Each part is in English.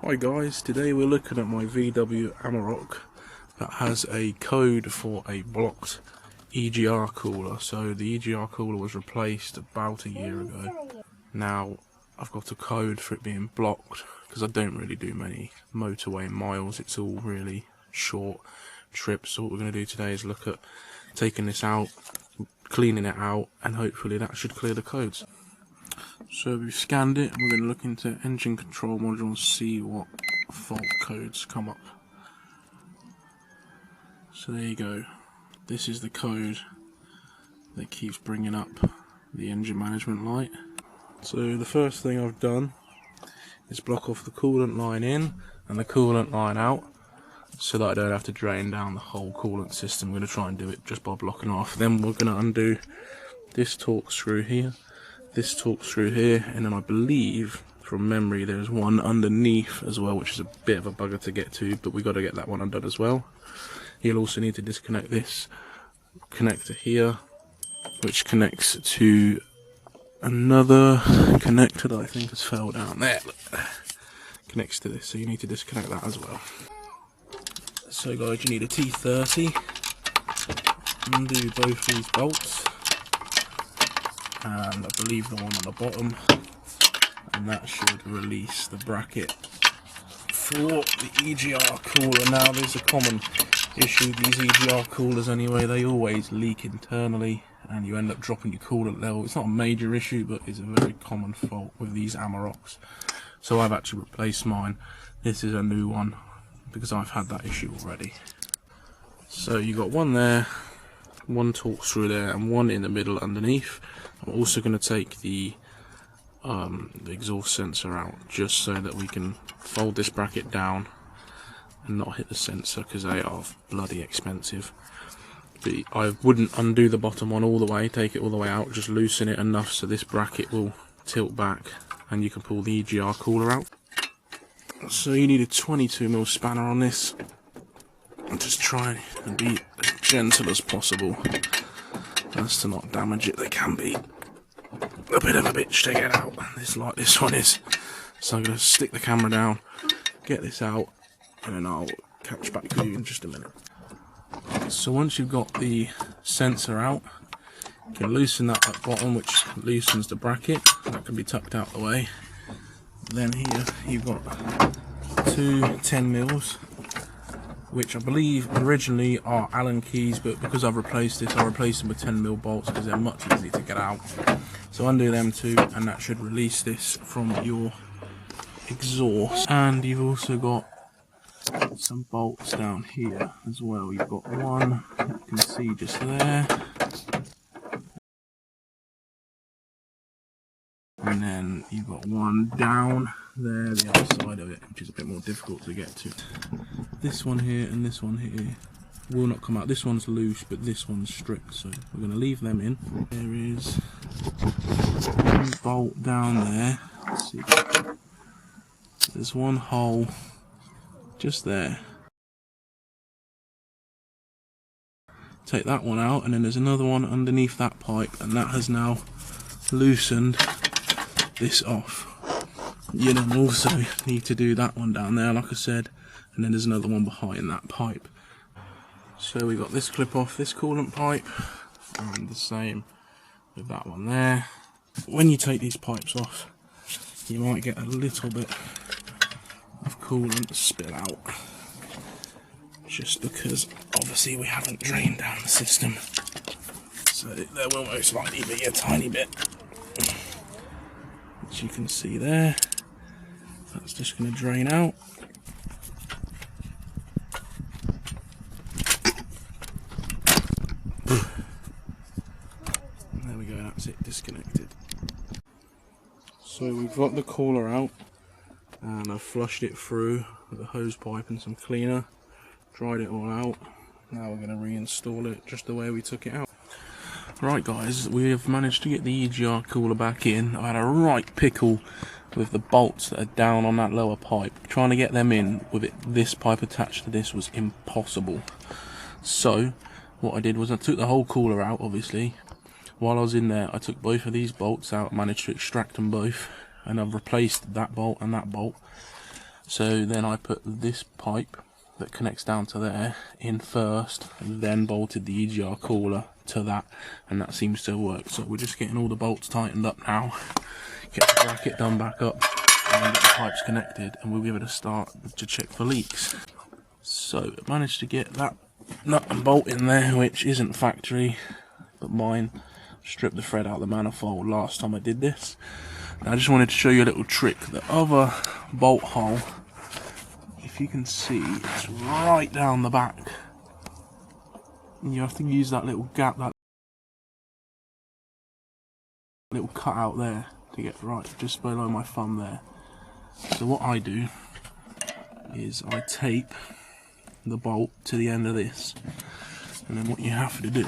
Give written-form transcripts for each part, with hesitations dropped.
Hi guys, today we're looking at my VW Amarock that has a code for a blocked EGR cooler. So the EGR cooler was replaced about a year ago. Now I've got a code for it being blocked because I don't really do many motorway miles, it's all really short trips. So what we're going to do today is look at taking this out, cleaning it out, and hopefully that should clear the codes. So we've scanned it, and we're going to look into engine control module and see what fault codes come up. So there you go, this is the code that keeps bringing up the engine management light. So the first thing I've done is block off the coolant line in and the coolant line out, so that I don't have to drain down the whole coolant system. I'm going to try and do it just by blocking off. Then we're going to undo this torque screw here, this torque screw here, and then I believe from memory there's one underneath as well, which is a bit of a bugger to get to, but we got to get that one undone as well. You'll also need to disconnect this connector here, which connects to another connector that I think has fell down there. Look, connects to this, so you need to disconnect that as well. So guys, you need a T30, undo both these bolts, and I believe the one on the bottom, and that should release the bracket for the EGR cooler. Now there's a common issue, these EGR coolers anyway, they always leak internally and you end up dropping your coolant level. It's not a major issue, but it's a very common fault with these Amarocks. So I've actually replaced mine. This is a new one because I've had that issue already. So you got one there, one torque screw there, and one in the middle underneath. I'm also going to take the exhaust sensor out, just so that we can fold this bracket down and not hit the sensor, because they are bloody expensive. But I wouldn't undo the bottom one all the way, take it all the way out, just loosen it enough so this bracket will tilt back and you can pull the EGR cooler out. So you need a 22mm spanner on this, and just try and be as gentle as possible as to not damage it. They can be a bit of a bitch to get out, like this one is. So I'm going to stick the camera down, get this out, and then I'll catch back with you in just a minute. So once you've got the sensor out, you can loosen that at bottom, which loosens the bracket. That can be tucked out the way. Then here you've got two 10mm, which I believe originally are Allen keys, but because I've replaced this, I replaced them with 10mm bolts because they're much easier to get out. So undo them too, and that should release this from your exhaust. And you've also got some bolts down here as well. You've got one, you can see just there, and then you've got one down there, the other side of it, which is a bit more difficult to get to. This one here and this one here will not come out. This one's loose, but this one's stripped, so we're going to leave them in. There is one bolt down there. Let's see. There's one hole just there. Take that one out, and then there's another one underneath that pipe, and that has now loosened this off. You then also need to do that one down there, like I said, and then there's another one behind that pipe. So we got this clip off this coolant pipe, and the same with that one there. When you take these pipes off, you might get a little bit of coolant spill out, just because obviously we haven't drained down the system, so there will most likely be a tiny bit, which you can see there. That's just going to drain out. There we go, that's it, disconnected. So we've got the cooler out, and I've flushed it through with a hose pipe and some cleaner, dried it all out. Now we're going to reinstall it just the way we took it out. Right guys, we have managed to get the EGR cooler back in. I had a right pickle with the bolts that are down on that lower pipe. Trying to get them in with this pipe attached to this was impossible. So what I did was I took the whole cooler out, obviously. While I was in there, I took both of these bolts out, managed to extract them both, and I've replaced that bolt and that bolt. So then I put this pipe that connects down to there in first, and then bolted the EGR cooler to that, and that seems to work. So we're just getting all the bolts tightened up now, get the bracket done back up, and then get the pipes connected, and we'll be able to start to check for leaks. So I managed to get that nut and bolt in there, which isn't factory but mine. Stripped the thread out of the manifold last time I did this. And I just wanted to show you a little trick. The other bolt hole, if you can see, it's right down the back. And you have to use that little gap, that little cut out there to get right just below my thumb there. So what I do is I tape the bolt to the end of this, and then what you have to do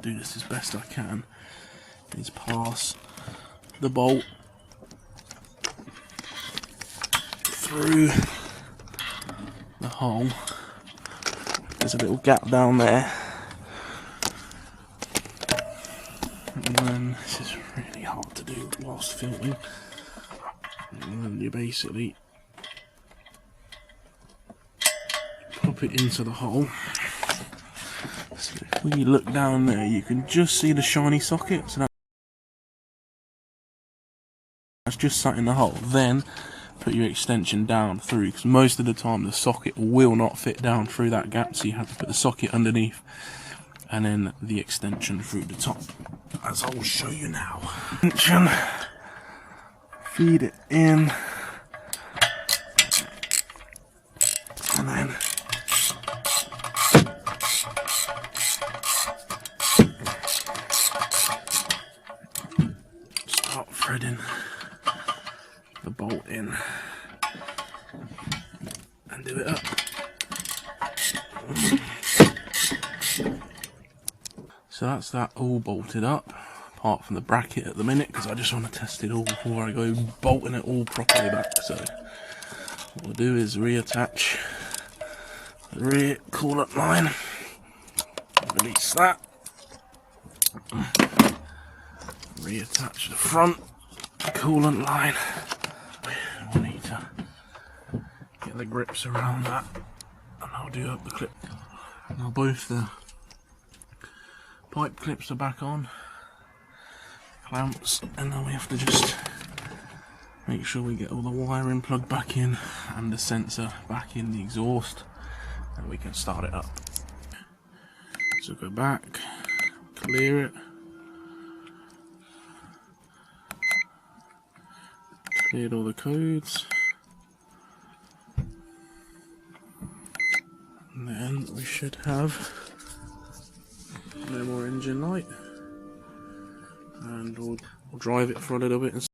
this as best I can, is pass the bolt through the hole. There's a little gap down there, and then this is really hard to do whilst filming, and then you basically pop it into the hole. So when you look down there, you can just see the shiny socket, so that's just sat in the hole. Then put your extension down through, because most of the time the socket will not fit down through that gap, so you have to put the socket underneath and then the extension through the top, as I will show you now. Extension, feed it in, and then start threading the bolt in and do it up. So that's that all bolted up, apart from the bracket at the minute, because I just want to test it all before I go bolting it all properly back. So what we'll do is reattach the rear coolant line, release that, reattach the front coolant line. I need to get the grips around that, and I'll do up the clip. Now both the pipe clips are back on, clamps, and then we have to just make sure we get all the wiring plugged back in and the sensor back in the exhaust, and we can start it up. So go back, clear it, cleared all the codes, and then we should have no more engine light, and we'll drive it for a little bit and